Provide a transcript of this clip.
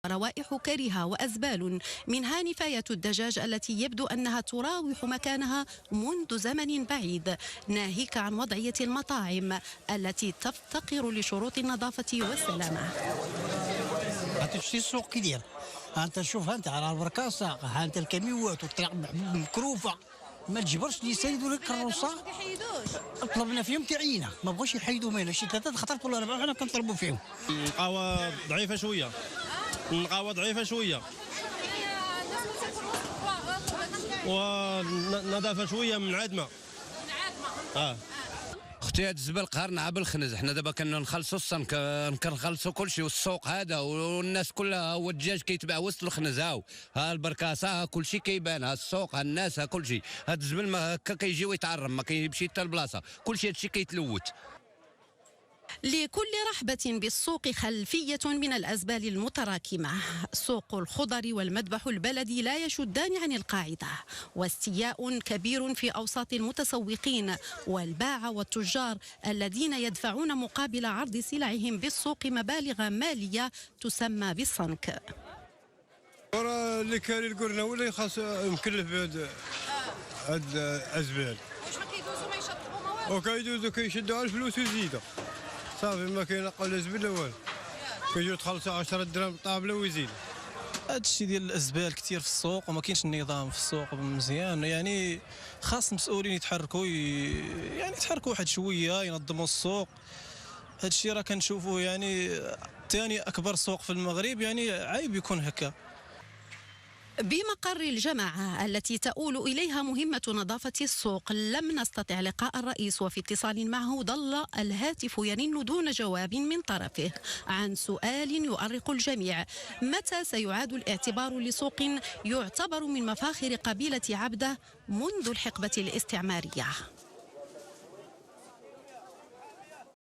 روائح كريهة وأزبال، منها نفاية الدجاج التي يبدو أنها تراوح مكانها منذ زمن بعيد، ناهيك عن وضعية المطاعم التي تفتقر لشروط النظافة والسلامة. تشتي السوق كي داير، انت شوف انت على البركه ساقه، ها انت الكاميوات والطريق مكروفه، ما تجبرش اللي يسيدوا لك الكروسه. طلبنا فيهم تعيينه، ما بغوش يحيدوا مالا شي 3 خطرات ولا 4 حنا كنطلبوا فيهم. النقاوه ضعيفه شويه، النقاوه ضعيفه شويه، والنظافه شويه منعدمه. اختي هاد الزبل قهرنا بالخنز، حنا دابا كنخلصوا الصنك، كنخلصوا كلشي، والسوق هذا والناس كلها، هو الدجاج كيتباع وسط الخنز، ها البركاسه، ها كلشي كيبان، ها السوق، ها الناس، ها كلشي، هاد الزبل ما هكا كيجي ويتعرم، ما كيمشي حتى البلاصه، كلشي هادشي كيتلوث. لكل رحبة بالسوق خلفية من الأزبال المتراكمة. سوق الخضر والمذبح البلدي لا يشدان عن القاعدة، واستياء كبير في أوساط المتسوقين والباعة والتجار الذين يدفعون مقابل عرض سلعهم بالسوق مبالغ مالية تسمى بالصنك. اللي كان القرنة ولا خاص مكلف بهاد الأزبال. واش ما كيدوزوا ما يشطبوا مواد؟ وكيدوزوا كيشدوا على الفلوس ويزيدوا. صافي ما كينقوا لا زبل لا والو. كيجيو تخلصوا 10 دراهم طابله ويزيدوا. هذا الشيء ديال الازبال كثير في السوق، وما كاينش النظام في السوق مزيان، يعني خاص المسؤولين يتحركوا، يعني يتحركوا واحد شويه ينظموا السوق. هذا الشيء راه كنشوفوه، يعني ثاني اكبر سوق في المغرب، يعني عيب يكون هكا. بمقر الجماعة التي تؤول إليها مهمة نظافة السوق لم نستطع لقاء الرئيس، وفي اتصال معه ظل الهاتف يرن دون جواب من طرفه عن سؤال يؤرق الجميع: متى سيعاد الاعتبار لسوق يعتبر من مفاخر قبيلة عبده منذ الحقبة الاستعمارية؟